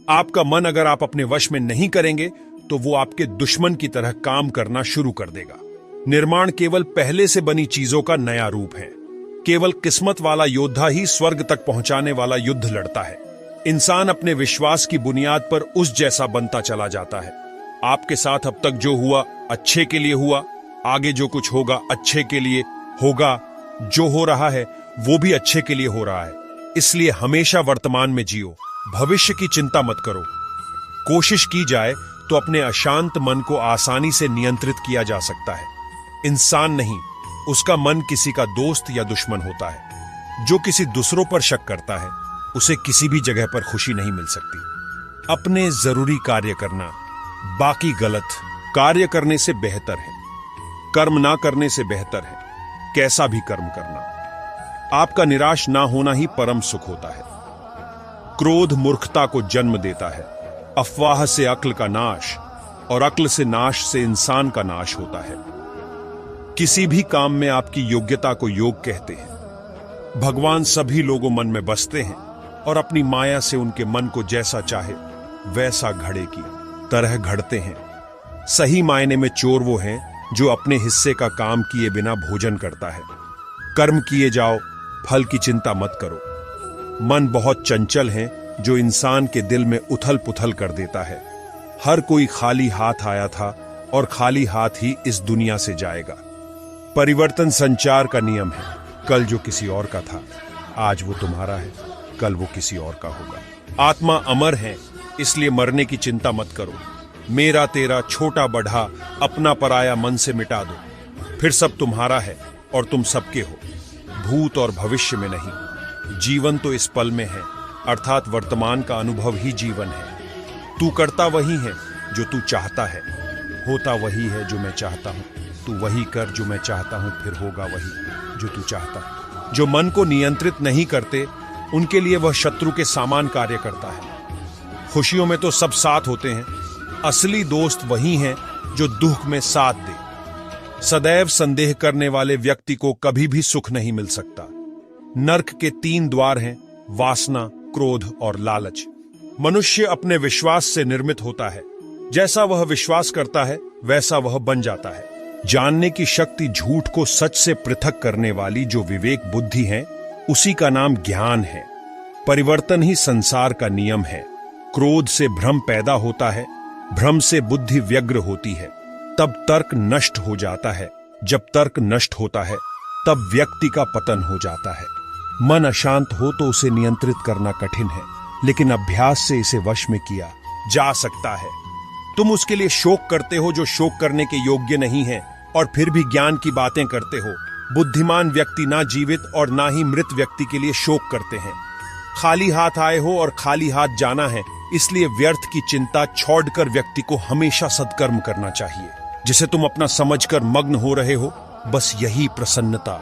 आपका मन अगर आप अपने वश में नहीं करेंगे तो वो आपके दुश्मन की तरह काम करना शुरू कर देगा। निर्माण केवल पहले से बनी चीजों का नया रूप है। केवल किस्मत वाला योद्धा ही स्वर्ग तक पहुंचाने वाला युद्ध लड़ता है। इंसान अपने विश्वास की बुनियाद पर उस जैसा बनता चला जाता है। आपके साथ अब तक जो हुआ अच्छे के लिए हुआ, आगे जो कुछ होगा अच्छे के लिए होगा, जो हो रहा है वो भी अच्छे के लिए हो रहा है। इसलिए हमेशा वर्तमान में जियो, भविष्य की चिंता मत करो। कोशिश की जाए तो अपने अशांत मन को आसानी से नियंत्रित किया जा सकता है। इंसान नहीं, उसका मन किसी का दोस्त या दुश्मन होता है। जो किसी दूसरों पर शक करता है उसे किसी भी जगह पर खुशी नहीं मिल सकती। अपने जरूरी कार्य करना, बाकी गलत कार्य करने से बेहतर है। कर्म ना करने से बेहतर है कैसा भी कर्म करना। आपका निराश ना होना ही परम सुख होता है। क्रोध मूर्खता को जन्म देता है। अफवाह से अक्ल का नाश और अक्ल से नाश से इंसान का नाश होता है। किसी भी काम में आपकी योग्यता को योग कहते हैं। भगवान सभी लोगों मन में बसते हैं और अपनी माया से उनके मन को जैसा चाहे वैसा घड़े की तरह घड़ते हैं। सही मायने में चोर वो हैं जो अपने हिस्से का काम किए बिना भोजन करता है। कर्म किए जाओ, फल की चिंता मत करो। मन बहुत चंचल है जो इंसान के दिल में उथल पुथल कर देता है। हर कोई खाली हाथ आया था और खाली हाथ ही इस दुनिया से जाएगा। परिवर्तन संचार का नियम है। कल जो किसी और का था आज वो तुम्हारा है, कल वो किसी और का होगा। आत्मा अमर है, इसलिए मरने की चिंता मत करो। मेरा तेरा छोटा बढ़ा अपना पराया मन से मिटा दो, फिर सब तुम्हारा है और तुम सबके हो। भूत और भविष्य में नहीं, जीवन तो इस पल में है, अर्थात वर्तमान का अनुभव ही जीवन है। तू करता वही है जो तू चाहता है, होता वही है जो मैं चाहता हूं। तू वही कर जो मैं चाहता हूं, फिर होगा वही जो तू चाहता है। जो मन को नियंत्रित नहीं करते उनके लिए वह शत्रु के समान कार्य करता है। खुशियों में तो सब साथ होते हैं, असली दोस्त वही हैं जो दुख में साथ दे। सदैव संदेह करने वाले व्यक्ति को कभी भी सुख नहीं मिल सकता। नर्क के 3 द्वार हैं, वासना, क्रोध और लालच। मनुष्य अपने विश्वास से निर्मित होता है। जैसा वह विश्वास करता है वैसा वह बन जाता है। जानने की शक्ति झूठ को सच से पृथक करने वाली जो विवेक बुद्धि है उसी का नाम ज्ञान है। परिवर्तन ही संसार का नियम है। क्रोध से भ्रम पैदा होता है, भ्रम से बुद्धि व्यग्र होती है, तब तर्क नष्ट हो जाता है। जब तर्क नष्ट होता है तब व्यक्ति का पतन हो जाता है। मन अशांत हो तो उसे नियंत्रित करना कठिन है, लेकिन अभ्यास से इसे वश में किया जा सकता है। तुम उसके लिए शोक करते हो जो शोक करने के योग्य नहीं है और फिर भी ज्ञान की बातें करते हो। बुद्धिमान व्यक्ति ना जीवित और ना ही मृत व्यक्ति के लिए शोक करते हैं। खाली हाथ आए हो और खाली हाथ जाना है, इसलिए व्यर्थ की चिंता छोड़कर व्यक्ति को हमेशा सत्कर्म करना चाहिए। जिसे तुम अपना समझकर मग्न हो रहे हो, बस यही प्रसन्नता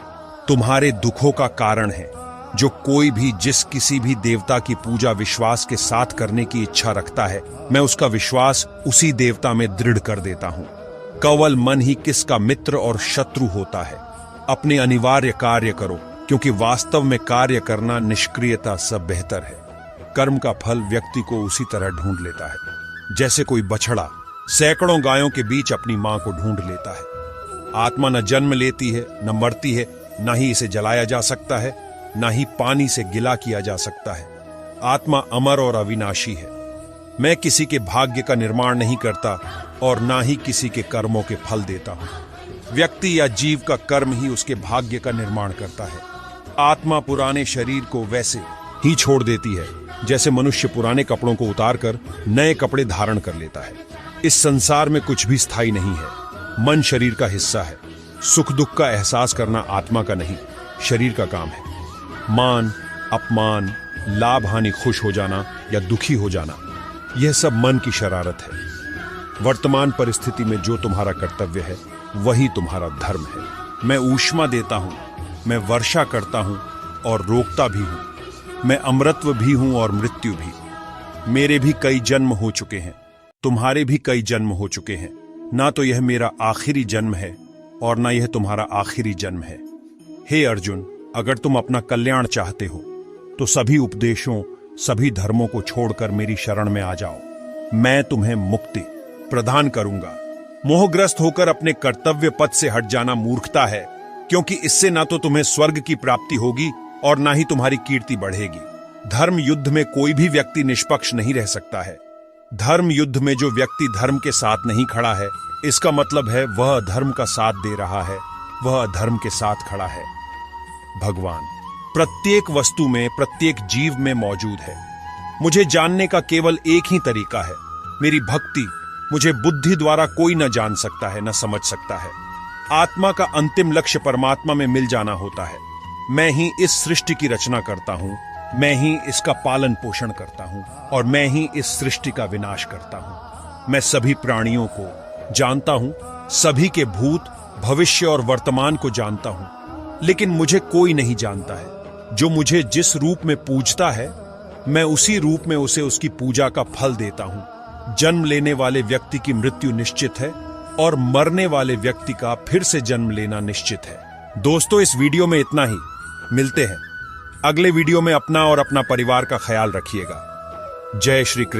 तुम्हारे दुखों का कारण है। जो कोई भी जिस किसी भी देवता की पूजा विश्वास के साथ करने की इच्छा रखता है, मैं उसका विश्वास उसी देवता में दृढ़ कर देता हूं। केवल मन ही किसका मित्र और शत्रु होता है। अपने अनिवार्य कार्य करो, क्योंकि वास्तव में कार्य करना निष्क्रियता से बेहतर है। कर्म का फल व्यक्ति को उसी तरह ढूंढ लेता है जैसे कोई बछड़ा सैकड़ों गायों के बीच अपनी मां को ढूंढ लेता है। आत्मा न जन्म लेती है, न मरती है, न ही इसे जलाया जा सकता है, न ही पानी से गिला किया जा सकता है। आत्मा अमर और अविनाशी है। मैं किसी के भाग्य का निर्माण नहीं करता और ना ही किसी के कर्मों के फल देता हूं। व्यक्ति या जीव का कर्म ही उसके भाग्य का निर्माण करता है। आत्मा पुराने शरीर को वैसे ही छोड़ देती है जैसे मनुष्य पुराने कपड़ों को उतारकर नए कपड़े धारण कर लेता है। इस संसार में कुछ भी स्थायी नहीं है। मन शरीर का हिस्सा है। सुख दुख का एहसास करना आत्मा का नहीं, शरीर का काम है। मान, अपमान, लाभ हानि, खुश हो जाना या दुखी हो जाना, यह सब मन की शरारत है। वर्तमान परिस्थिति में जो तुम्हारा कर्तव्य है वही तुम्हारा धर्म है। मैं ऊष्मा देता हूं, मैं वर्षा करता हूं और रोकता भी हूं। मैं अमृतत्व भी हूं और मृत्यु भी। मेरे भी कई जन्म हो चुके हैं, तुम्हारे भी कई जन्म हो चुके हैं। ना तो यह मेरा आखिरी जन्म है और ना यह तुम्हारा आखिरी जन्म है। हे अर्जुन, अगर तुम अपना कल्याण चाहते हो तो सभी उपदेशों, सभी धर्मों को छोड़कर मेरी शरण में आ जाओ। मैं तुम्हें मुक्ति प्रदान करूंगा। मोहग्रस्त होकर अपने कर्तव्य पथ से हट जाना मूर्खता है, क्योंकि इससे ना तो तुम्हें स्वर्ग की प्राप्ति होगी और ना ही तुम्हारी कीर्ति बढ़ेगी। धर्म युद्ध में कोई भी व्यक्ति निष्पक्ष नहीं रह सकता है। धर्म युद्ध में जो व्यक्ति धर्म के साथ नहीं खड़ा है, इसका मतलब है वह धर्म का साथ दे रहा है, वह धर्म के साथ खड़ा है। भगवान प्रत्येक वस्तु में, प्रत्येक जीव में मौजूद है। मुझे जानने का केवल एक ही तरीका है, मेरी भक्ति। मुझे बुद्धि द्वारा कोई न जान सकता है, न समझ सकता है। आत्मा का अंतिम लक्ष्य परमात्मा में मिल जाना होता है। मैं ही इस सृष्टि की रचना करता हूं, मैं ही इसका पालन पोषण करता हूं और मैं ही इस सृष्टि का विनाश करता हूं। मैं सभी प्राणियों को जानता हूं, सभी के भूत, भविष्य और वर्तमान को जानता हूं, लेकिन मुझे कोई नहीं जानता है। जो मुझे जिस रूप में पूजता है, मैं उसी रूप में उसे उसकी पूजा का फल देता हूं। जन्म लेने वाले व्यक्ति की मृत्यु निश्चित है और मरने वाले व्यक्ति का फिर से जन्म लेना निश्चित है। दोस्तों, इस वीडियो में इतना ही। मिलते हैं अगले वीडियो में। अपना और अपना परिवार का ख्याल रखिएगा। जय श्री कृष्ण।